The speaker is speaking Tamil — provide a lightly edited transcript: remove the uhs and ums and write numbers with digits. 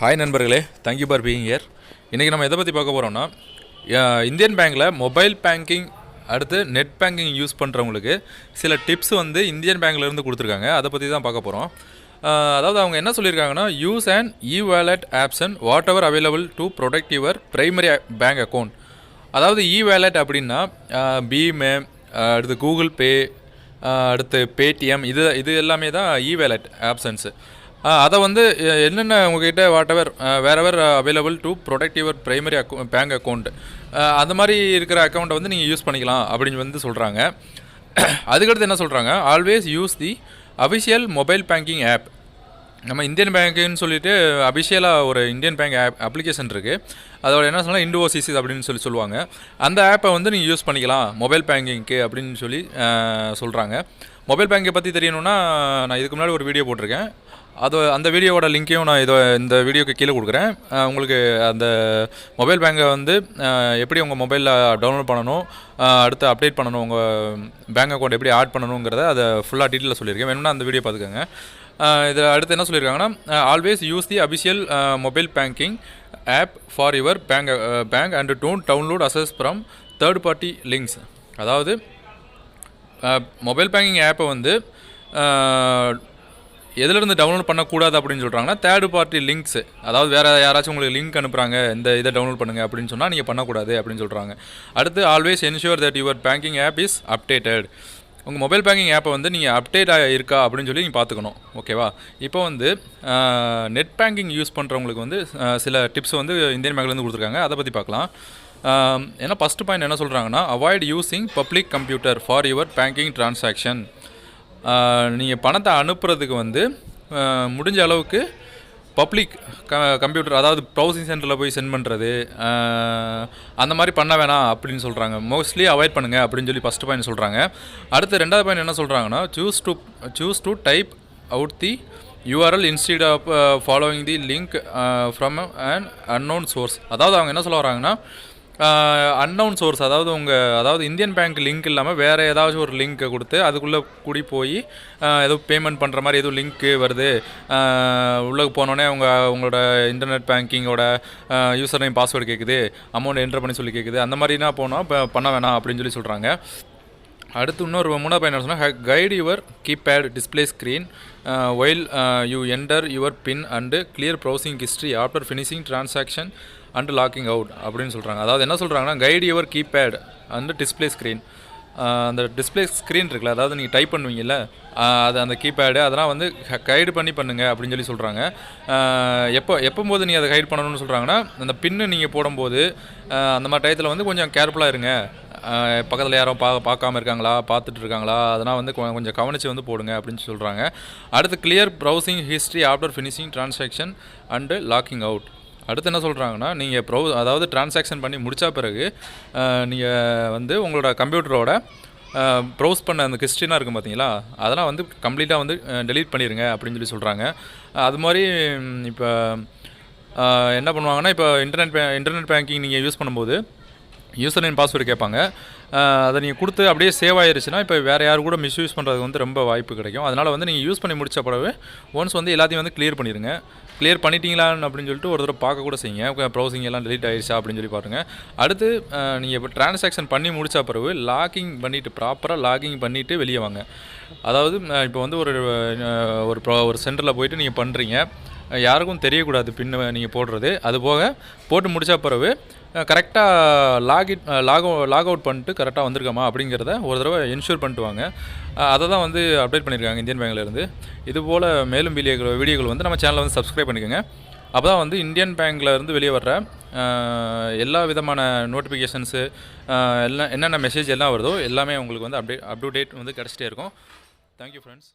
ஹாய் நண்பர்களே, தேங்க்யூ ஃபார் பீயிங் ஹியர். இன்றைக்கி நம்ம எதை பற்றி பார்க்க போகிறோம்னா, இந்தியன் பேங்க்கில் மொபைல் பேங்கிங் அடுத்து நெட் பேங்கிங் யூஸ் பண்ணுறவங்களுக்கு சில டிப்ஸ் வந்து இந்தியன் பேங்க்லேருந்து கொடுத்துருக்காங்க. அதை பற்றி தான் பார்க்க போகிறோம். அதாவது அவங்க என்ன சொல்லியிருக்காங்கன்னா, use and e-wallet option whatever available to protect your primary bank account. அதாவது இ-வேலட் அப்படின்னா பீமு, அடுத்து கூகுள் பே, அடுத்து பேடிஎம், இது எல்லாமே தான் இ-வேலட் ஆப்ஷன்ஸு. அதை வந்து என்னென்ன உங்கள்கிட்ட whatever wherever available to protect your primary bank account, அந்த மாதிரி இருக்கிற அக்கௌண்ட்டை வந்து நீங்கள் யூஸ் பண்ணிக்கலாம் அப்படின்னு வந்து சொல்கிறாங்க. அதுக்கடுத்து என்ன சொல்கிறாங்க, always use the official mobile banking app. நம்ம இந்தியன் பேங்க்குன்னு சொல்லிட்டு அஃபிஷியலாக ஒரு இந்தியன் பேங்க் அப்ளிகேஷன் இருக்குது. அதோட என்ன சொல்லலாம், இண்டோசிஸ் அப்படின்னு சொல்லுவாங்க. அந்த ஆப்பை வந்து நீங்கள் யூஸ் பண்ணிக்கலாம் மொபைல் பேங்கிங்க்கு அப்படின்னு சொல்லி சொல்கிறாங்க. மொபைல் பேங்கை பற்றி தெரியணுன்னா நான் இதுக்கு முன்னாடி ஒரு வீடியோ போட்டிருக்கேன். அந்த வீடியோவோட லிங்க்கையும் நான் இந்த வீடியோக்கு கீழே கொடுக்குறேன். உங்களுக்கு அந்த மொபைல் பேங்கை வந்து எப்படி உங்கள் மொபைலில் டவுன்லோட் பண்ணணும், அடுத்து அப்டேட் பண்ணணும், உங்கள் பேங்க் அக்கௌண்ட் எப்படி ஆட் பண்ணணுங்கிறத அதை ஃபுல்லாக டீட்டெயிலாக சொல்லியிருக்கேன். வேணும்னா அந்த வீடியோ பார்த்துக்கோங்க. இதில் அடுத்து என்ன சொல்லியிருக்காங்கன்னா, always use the official mobile banking app for your bank and don't download access from third party links. அதாவது மொபைல் பேங்கிங் ஆப்பை வந்து எதுலேருந்து டவுன்லோட் பண்ணக்கூடாது அப்படின்னு சொல்கிறாங்கன்னா, தேர்ட் பார்ட்டி லிங்க்ஸு, அதாவது வேறு யாராச்சும் உங்களுக்கு லிங்க் அனுப்புகிறாங்க, இதை டவுன்லோட் பண்ணுங்கள் அப்படின்னு சொன்னால் நீங்கள் பண்ணக்கூடாது அப்படின்னு சொல்கிறாங்க. அடுத்து always ensure that your banking app is updated. உங்கள் மொபைல் பேங்கிங் ஆப்பை வந்து நீங்கள் அப்டேட் இருக்கா அப்படின்னு சொல்லி நீங்கள் பார்த்துக்கணும். ஓகேவா? இப்போ வந்து நெட் பேங்கிங் யூஸ் பண்ணுறவங்களுக்கு வந்து சில டிப்ஸ் வந்து இந்தியன் பேங்க்லேருந்து கொடுத்துருக்காங்க. அதை பற்றி பார்க்கலாம். ஏன்னா ஃபஸ்ட்டு பாயிண்ட் என்ன சொல்கிறாங்கன்னா, avoid using public computer for your banking transaction. நீங்கள் பணத்தை அனுப்புறதுக்கு வந்து முடிஞ்ச அளவுக்கு பப்ளிக் கம்ப்யூட்டர், அதாவது ப்ரௌசிங் சென்டரில் போய் சென்ட் பண்ணுறது, அந்த மாதிரி பண்ண வேணாம் அப்படின்னு சொல்கிறாங்க. மோஸ்ட்லி அவாய்ட் பண்ணுங்கள் அப்படின்னு சொல்லி ஃபஸ்ட்டு பாயிண்ட் சொல்கிறாங்க. அடுத்து ரெண்டாவது பாயிண்ட் என்ன சொல்கிறாங்கன்னா, choose to type out the URL instead of following the link from an unknown source. அதாவது அவங்க என்ன சொல்ல வராங்கன்னா, அன்னவுன் சோர்ஸ், அதாவது இந்தியன் பேங்க் லிங்க் இல்லாமல் வேறு ஏதாச்சும் ஒரு லிங்க்கை கொடுத்து அதுக்குள்ளே கூடி போய் ஏதோ பேமெண்ட் பண்ணுற மாதிரி ஏதோ லிங்க்கு வருது, உள்ளே போனோடனே உங்களோட இன்டர்நெட் பேங்கிங்கோட யூசர் நேம் பாஸ்வேர்டு கேட்குது, அமௌண்ட் என்ட்ரு பண்ணி சொல்லி கேட்குது, அந்த மாதிரினா போனால் இப்போ பண்ண வேணாம் அப்படின்னு சொல்லி சொல்கிறாங்க. அடுத்து இன்னொரு மூணாவது பாயிண்ட் என்ன சொன்னால், hide your keypad display screen while you enter your PIN and clear browsing history after finishing transaction and logging out அப்படின்னு சொல்கிறாங்க. அதாவது என்ன சொல்கிறாங்கன்னா, hide your keypad and display screen. அந்த டிஸ்பிளே ஸ்க்ரீன் இருக்குல்ல, அதாவது நீங்கள் டைப் பண்ணுவீங்கல்ல, அந்த கீபேடு அதெல்லாம் வந்து கைடு பண்ணுங்கள் அப்படின்னு சொல்லி சொல்கிறாங்க. எப்போம்போது நீங்கள் அதை கைட் பண்ணணும்னு சொல்கிறாங்கன்னா, அந்த பின்னு நீங்கள் போடும்போது அந்த மாதிரி டயத்தில் வந்து கொஞ்சம் கேர்ஃபுல்லாக இருங்க. பக்கத்தில் யாரும் பார்க்காம இருக்காங்களா, பார்த்துட்டு இருக்காங்களா, அதெல்லாம் வந்து கொஞ்சம் கவனித்து வந்து போடுங்க அப்படின்னு சொல்கிறாங்க. அடுத்து clear browsing history after finishing transaction and logging out. அடுத்து என்ன சொல்கிறாங்கன்னா, நீங்கள் அதாவது ட்ரான்சாக்ஷன் பண்ணி முடித்த பிறகு நீங்கள் வந்து உங்களோட கம்ப்யூட்டரோட ப்ரௌஸ் பண்ண அந்த ஹிஸ்ட்ரிலாம் இருக்கும் பார்த்தீங்களா, அதெல்லாம் வந்து கம்ப்ளீட்டாக வந்து டெலீட் பண்ணிடுங்க அப்படின்னு சொல்லி சொல்கிறாங்க. அது மாதிரி இப்போ என்ன பண்ணுவாங்கன்னா, இப்போ இன்டர்நெட் பேங்கிங் நீங்கள் யூஸ் பண்ணும்போது யூசர் நேம் பாஸ்வேர்டு கேட்பாங்க. அதை நீங்கள் கொடுத்து அப்படியே சேவ் ஆகிருச்சுன்னா இப்போ வேறு யார் கூட மிஸ்யூஸ் பண்ணுறதுக்கு வந்து ரொம்ப வாய்ப்பு கிடைக்கும். அதனால் வந்து நீங்கள் யூஸ் பண்ணி முடித்த பிறகு ஒன்ஸ் வந்து எல்லாத்தையும் வந்து கிளியர் பண்ணிடுங்க. கிளியர் பண்ணிட்டீங்களான்னு அப்படின்னு சொல்லிட்டு ஒரு தடவை பார்க்க கூட செய்யுங்க, ப்ரௌசிங் எல்லாம் டெலீட் ஆகிடுச்சா அப்படின்னு சொல்லி பாருங்கள். அடுத்து நீங்கள் இப்போ ட்ரான்சாக்ஷன் பண்ணி முடித்த பிறகு ப்ராப்பராக லாகிங் பண்ணிவிட்டு வெளியே வாங்க. அதாவது இப்போ வந்து ஒரு சென்டரில் போயிட்டு நீங்கள் பண்ணுறீங்க, யாருக்கும் தெரியக்கூடாது பின்னு நீங்கள் போடுறது. அதுபோக போட்டு முடித்த பிறகு கரெக்டாக லாக் அவுட் பண்ணிட்டு கரெக்டாக வந்திருக்காமா அப்படிங்கிறத ஒரு தடவை என்ஷூர் பண்ணிட்டு வாங்க. அதை தான் வந்து அப்டேட் பண்ணியிருக்காங்க இந்தியன் பேங்க்லேருந்து. இதுபோல் மேலும் வீடியோக்கள் வந்து நம்ம சேனலை வந்து சப்ஸ்கிரைப் பண்ணிக்கோங்க. அப்போ தான் வந்து இந்தியன் பேங்க்லேருந்து வெளியே வர்ற எல்லா விதமான நோட்டிஃபிகேஷன்ஸு எல்லாம் என்னென்ன மெசேஜ் எல்லாம் வருதோ எல்லாமே உங்களுக்கு வந்து அப்டேட் வந்து கிடச்சிட்டே இருக்கும். Thank you friends.